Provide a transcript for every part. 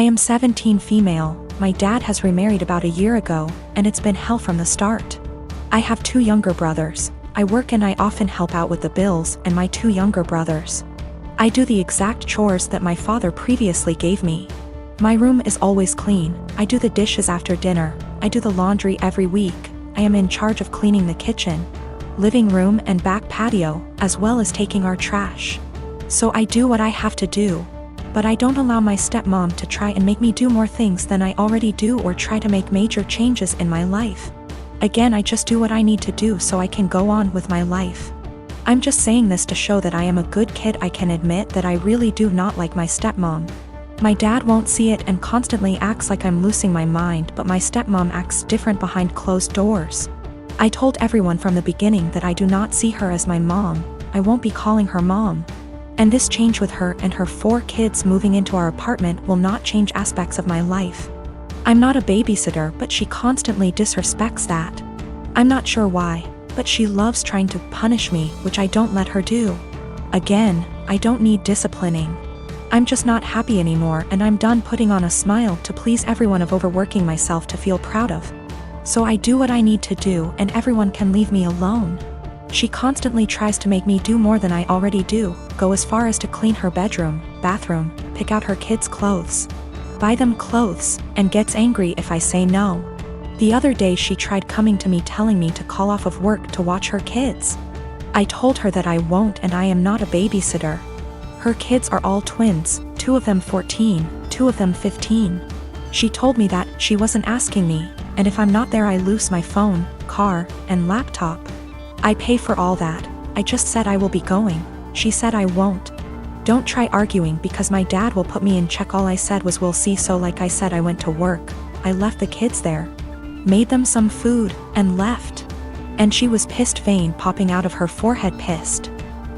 I am 17 female, my dad has remarried about a year ago, and it's been hell from the start. I have 2 younger brothers. I work and I often help out with the bills and my 2 younger brothers. I do the exact chores that my father previously gave me. My room is always clean, I do the dishes after dinner, I do the laundry every week, I am in charge of cleaning the kitchen, living room and back patio, as well as taking our trash. So I do what I have to do. But I don't allow my stepmom to try and make me do more things than I already do or try to make major changes in my life. Again, I just do what I need to do so I can go on with my life. I'm just saying this to show that I am a good kid. I can admit that I really do not like my stepmom. My dad won't see it and constantly acts like I'm losing my mind, but my stepmom acts different behind closed doors. I told everyone from the beginning that I do not see her as my mom, I won't be calling her mom. And this change with her and her 4 kids moving into our apartment will not change aspects of my life. I'm not a babysitter, but she constantly disrespects that. I'm not sure why, but she loves trying to punish me, which I don't let her do. Again, I don't need disciplining. I'm just not happy anymore, and I'm done putting on a smile to please everyone of overworking myself to feel proud of. So I do what I need to do and everyone can leave me alone. She constantly tries to make me do more than I already do, go as far as to clean her bedroom, bathroom, pick out her kids' clothes, buy them clothes, and gets angry if I say no. The other day she tried coming to me telling me to call off of work to watch her kids. I told her that I won't and I am not a babysitter. Her kids are all twins, 2 of them 14, 2 of them 15. She told me that she wasn't asking me, and if I'm not there I lose my phone, car, and laptop. I pay for all that. I just said I will be going. She said I won't. Don't try arguing because my dad will put me in check. All I said was we'll see. So like I said, I went to work. I left the kids there, made them some food, and left. And she was pissed, vein popping out of her forehead, pissed.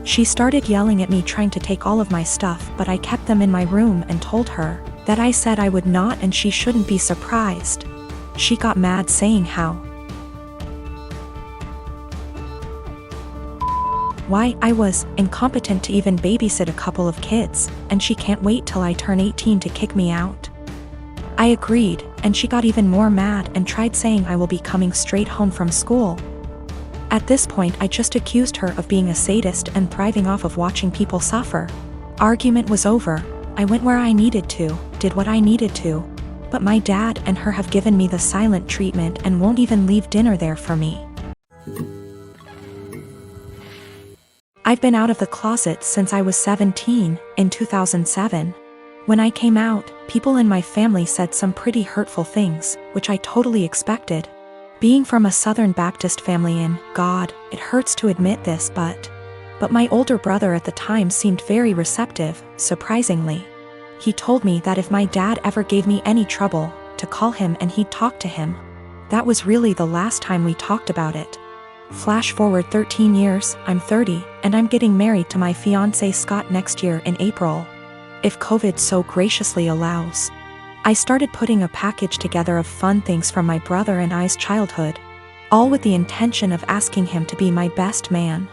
She started yelling at me, trying to take all of my stuff, but I kept them in my room and told her that I said I would not and she shouldn't be surprised. She got mad, saying why I was incompetent to even babysit a couple of kids, and she can't wait till I turn 18 to kick me out. I agreed, and she got even more mad and tried saying I will be coming straight home from school. At this point I just accused her of being a sadist and thriving off of watching people suffer. Argument was over. I went where I needed to, did what I needed to. But my dad and her have given me the silent treatment and won't even leave dinner there for me. I've been out of the closet since I was 17, in 2007. When I came out, people in my family said some pretty hurtful things, which I totally expected. Being from a Southern Baptist family, in God, it hurts to admit this, but my older brother at the time seemed very receptive, surprisingly. He told me that if my dad ever gave me any trouble, to call him and he'd talk to him. That was really the last time we talked about it. Flash forward 13 years, I'm 30, and I'm getting married to my fiancé Scott next year in April, if COVID so graciously allows. I started putting a package together of fun things from my brother and I's childhood, all with the intention of asking him to be my best man.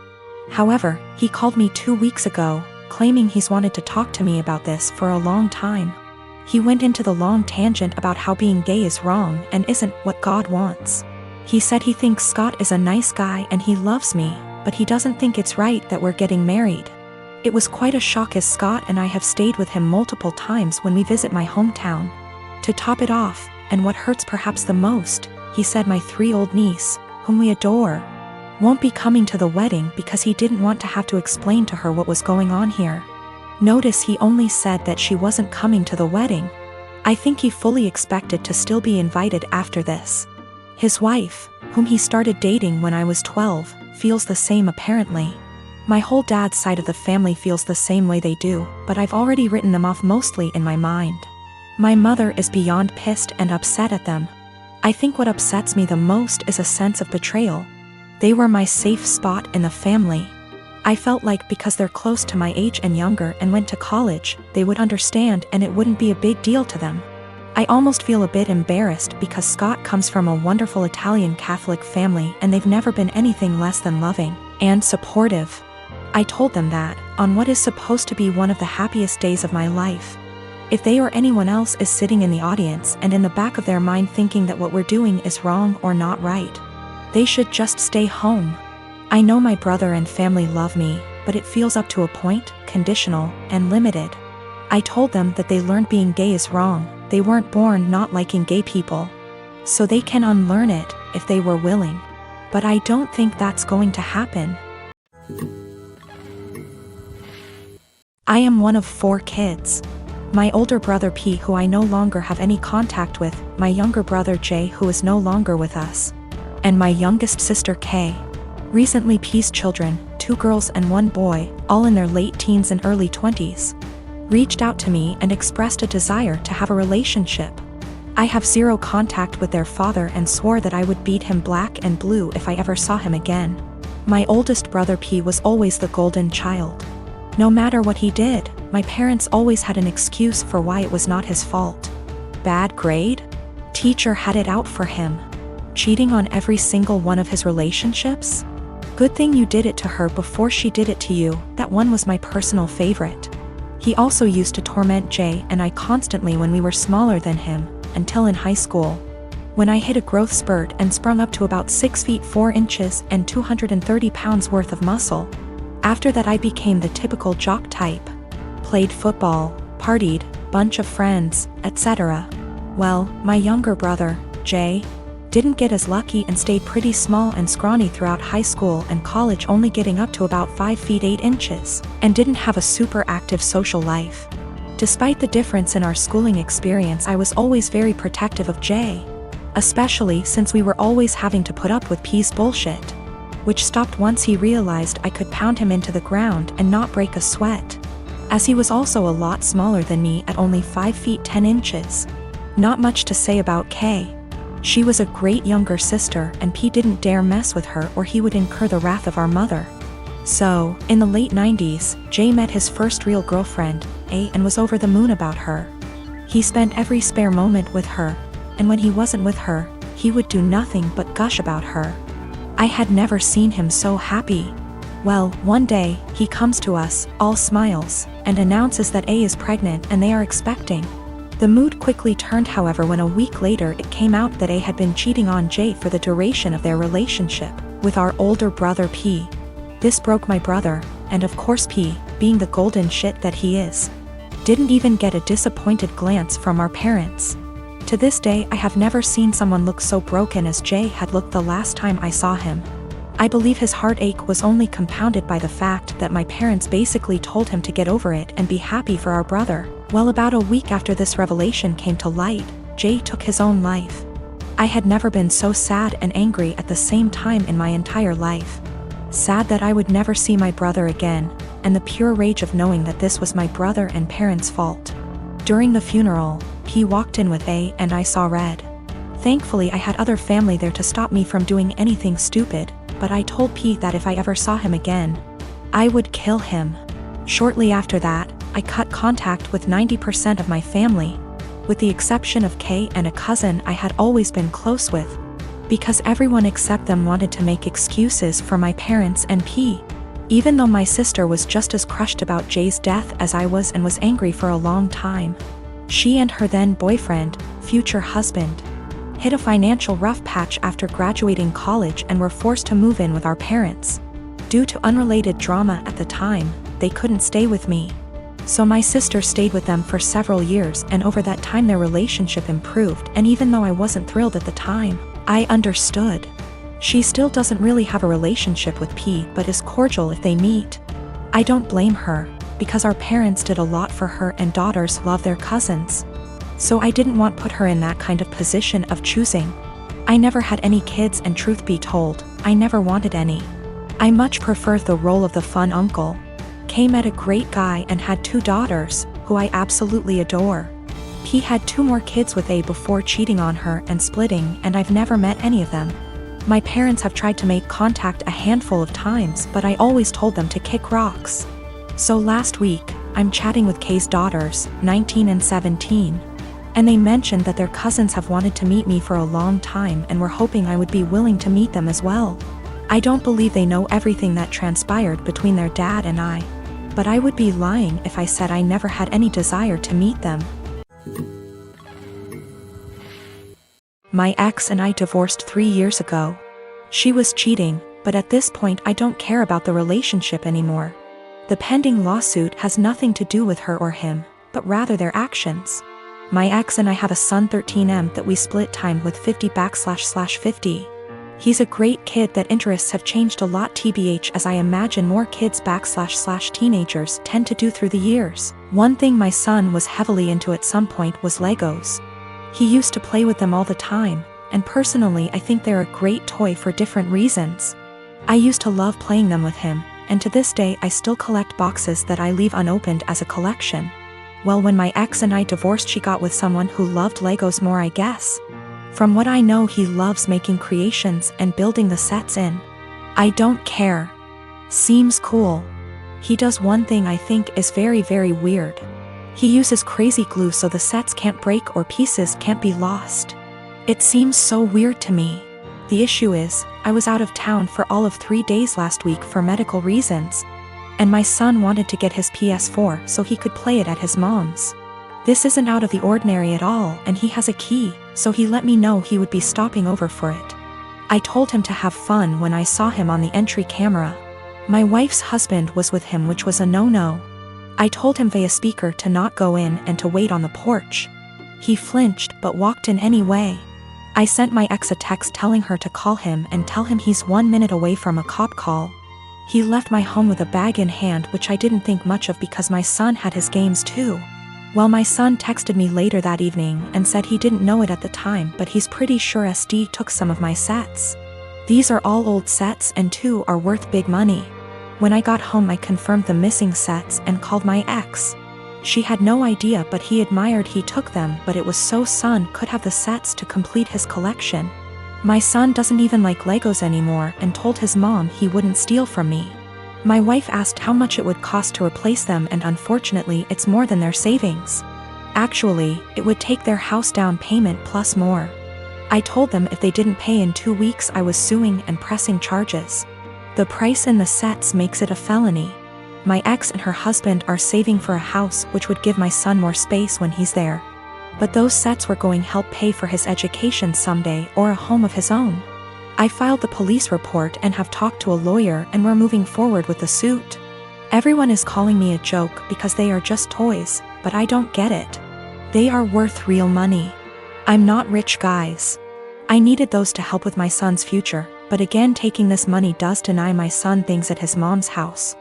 However, he called me 2 weeks ago, claiming he's wanted to talk to me about this for a long time. He went into the long tangent about how being gay is wrong and isn't what God wants. He said he thinks Scott is a nice guy and he loves me, but he doesn't think it's right that we're getting married. It was quite a shock, as Scott and I have stayed with him multiple times when we visit my hometown. To top it off, and what hurts perhaps the most, he said my 3-year-old niece, whom we adore, won't be coming to the wedding because he didn't want to have to explain to her what was going on here. Notice he only said that she wasn't coming to the wedding. I think he fully expected to still be invited after this. His wife, whom he started dating when I was 12, feels the same apparently. My whole dad's side of the family feels the same way they do, but I've already written them off mostly in my mind. My mother is beyond pissed and upset at them. I think what upsets me the most is a sense of betrayal. They were my safe spot in the family. I felt like because they're close to my age and younger and went to college, they would understand and it wouldn't be a big deal to them. I almost feel a bit embarrassed because Scott comes from a wonderful Italian Catholic family and they've never been anything less than loving and supportive. I told them that, on what is supposed to be one of the happiest days of my life. If they or anyone else is sitting in the audience and in the back of their mind thinking that what we're doing is wrong or not right, they should just stay home. I know my brother and family love me, but it feels up to a point, conditional, and limited. I told them that they learned being gay is wrong, they weren't born not liking gay people. So they can unlearn it, if they were willing. But I don't think that's going to happen. I am one of 4 kids. My older brother P, who I no longer have any contact with, my younger brother J, who is no longer with us, and my youngest sister K. Recently P's children, 2 girls and 1 boy, all in their late teens and early 20s, reached out to me and expressed a desire to have a relationship. I have 0 contact with their father and swore that I would beat him black and blue if I ever saw him again. My oldest brother P was always the golden child. No matter what he did, my parents always had an excuse for why it was not his fault. Bad grade? Teacher had it out for him. Cheating on every single one of his relationships? Good thing you did it to her before she did it to you. That one was my personal favorite. He also used to torment Jay and I constantly when we were smaller than him, until in high school, when I hit a growth spurt and sprung up to about 6 feet 4 inches and 230 pounds worth of muscle. After that I became the typical jock type. Played football, partied, bunch of friends, etc. Well, my younger brother, Jay, didn't get as lucky and stayed pretty small and scrawny throughout high school and college, only getting up to about 5 feet 8 inches, and didn't have a super active social life. Despite the difference in our schooling experience, I was always very protective of Jay, especially since we were always having to put up with P's bullshit, which stopped once he realized I could pound him into the ground and not break a sweat, as he was also a lot smaller than me at only 5 feet 10 inches. Not much to say about Kay. She was a great younger sister and P didn't dare mess with her or he would incur the wrath of our mother. So, in the late 90s, Jay met his first real girlfriend, A, and was over the moon about her. He spent every spare moment with her, and when he wasn't with her, he would do nothing but gush about her. I had never seen him so happy. Well, one day, he comes to us, all smiles, and announces that A is pregnant and they are expecting. The mood quickly turned, however, when a week later it came out that A had been cheating on Jay for the duration of their relationship, with our older brother P. This broke my brother, and of course P, being the golden shit that he is, didn't even get a disappointed glance from our parents. To this day I have never seen someone look so broken as Jay had looked the last time I saw him. I believe his heartache was only compounded by the fact that my parents basically told him to get over it and be happy for our brother. Well, about a week after this revelation came to light, Jay took his own life. I had never been so sad and angry at the same time in my entire life. Sad that I would never see my brother again, and the pure rage of knowing that this was my brother and parents' fault. During the funeral, P walked in with A and I saw red. Thankfully I had other family there to stop me from doing anything stupid, but I told P that if I ever saw him again, I would kill him. Shortly after that, I cut contact with 90% of my family, with the exception of K and a cousin I had always been close with, because everyone except them wanted to make excuses for my parents and P. Even though my sister was just as crushed about Jay's death as I was and was angry for a long time. She and her then boyfriend, future husband, hit a financial rough patch after graduating college and were forced to move in with our parents. Due to unrelated drama at the time, they couldn't stay with me. So my sister stayed with them for several years, and over that time their relationship improved, and even though I wasn't thrilled at the time, I understood. She still doesn't really have a relationship with P, but is cordial if they meet. I don't blame her, because our parents did a lot for her and daughters love their cousins. So I didn't want to put her in that kind of position of choosing. I never had any kids, and truth be told, I never wanted any. I much preferred the role of the fun uncle. Kay met a great guy and had 2 daughters, who I absolutely adore. P had 2 more kids with A before cheating on her and splitting, and I've never met any of them. My parents have tried to make contact a handful of times, but I always told them to kick rocks. So last week, I'm chatting with Kay's daughters, 19 and 17. And they mentioned that their cousins have wanted to meet me for a long time and were hoping I would be willing to meet them as well. I don't believe they know everything that transpired between their dad and I, but I would be lying if I said I never had any desire to meet them. My ex and I divorced 3 years ago. She was cheating, but at this point I don't care about the relationship anymore. The pending lawsuit has nothing to do with her or him, but rather their actions. My ex and I have a son 13M that we split time with 50//50. He's a great kid that interests have changed a lot tbh, as I imagine more kids//teenagers tend to do through the years. One thing my son was heavily into at some point was Legos. He used to play with them all the time, and personally I think they're a great toy for different reasons. I used to love playing them with him, and to this day I still collect boxes that I leave unopened as a collection. Well, when my ex and I divorced, she got with someone who loved Legos more, I guess. From what I know, he loves making creations and building the sets in. I don't care. Seems cool. He does one thing I think is very, very weird. He uses crazy glue so the sets can't break or pieces can't be lost. It seems so weird to me. The issue is, I was out of town for all of 3 days last week for medical reasons, and my son wanted to get his PS4 so he could play it at his mom's. This isn't out of the ordinary at all, and he has a key, so he let me know he would be stopping over for it. I told him to have fun when I saw him on the entry camera. My wife's husband was with him, which was a no-no. I told him via speaker to not go in and to wait on the porch. He flinched but walked in anyway. I sent my ex a text telling her to call him and tell him he's 1 minute away from a cop call. He left my home with a bag in hand, which I didn't think much of because my son had his games too. Well, my son texted me later that evening and said he didn't know it at the time, but he's pretty sure SD took some of my sets. These are all old sets and 2 are worth big money. When I got home I confirmed the missing sets and called my ex. She had no idea, but he admired he took them, but it was so son could have the sets to complete his collection. My son doesn't even like Legos anymore and told his mom he wouldn't steal from me. My wife asked how much it would cost to replace them, and unfortunately it's more than their savings. Actually, it would take their house down payment plus more. I told them if they didn't pay in 2 weeks I was suing and pressing charges. The price in the sets makes it a felony. My ex and her husband are saving for a house which would give my son more space when he's there. But those sets were going to help pay for his education someday or a home of his own. I filed the police report and have talked to a lawyer, and we're moving forward with the suit. Everyone is calling me a joke because they are just toys, but I don't get it. They are worth real money. I'm not rich, guys. I needed those to help with my son's future, but again taking this money does deny my son things at his mom's house.